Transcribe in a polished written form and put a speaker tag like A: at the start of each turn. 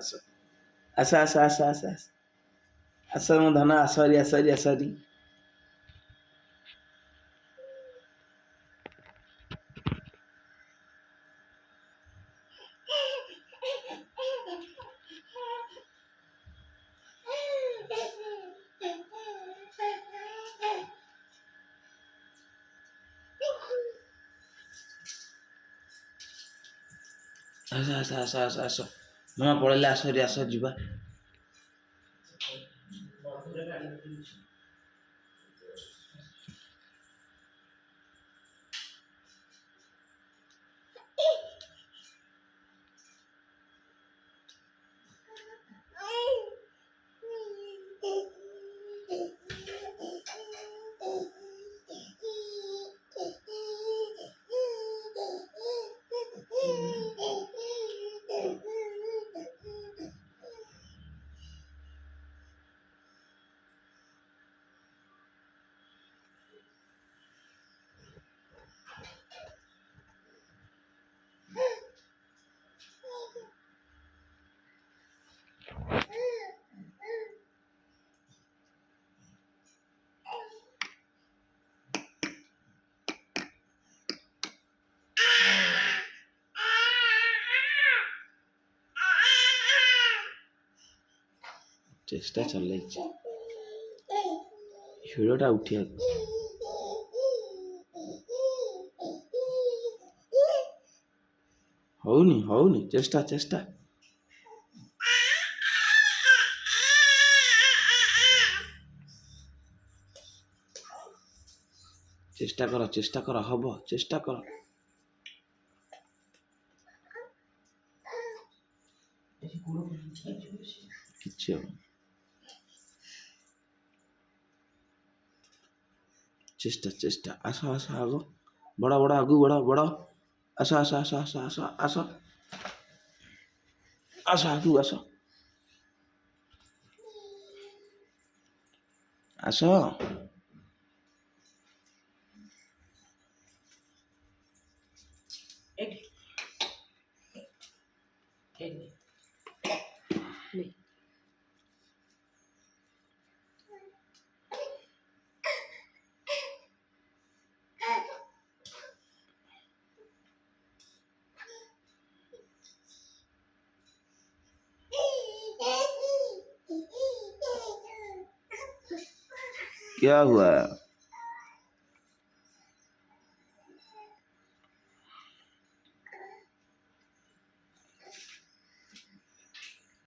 A: ଆସ ଆସ ଆସ ଆସ ଆସ ଆସ ମୋ ଧନ ଆସ ହାରି ଆସ ହାରି ଆସ ହାରି। ଆସ ଆସ ଆସ ଆସ ଆସ ମାମା ପଳେଇଲେ ଆସ ହାରି ଆସ ଯିବା। ଚେଷ୍ଟା ଚଲେଇଛି ହିଡ଼ଟା ଉଠିବାକୁ। ହଉନି ହଉନି ଚେଷ୍ଟା ଚେଷ୍ଟା। ଚେଷ୍ଟା କର ହବ ଚେଷ୍ଟା କର। କିଛି ହବ ଚେଷ୍ଟା ଚେଷ୍ଟା ଆସ ଆସ ଆଗ ବଡ଼ ବଡ଼ ଆଗକୁ ବଡ଼ ବଡ଼ ଆସ ଆସ ଆସ ଆସ ଆସ ଆସ ଆସ ଆଗକୁ ଆସ ଆସ। क्या हुआ?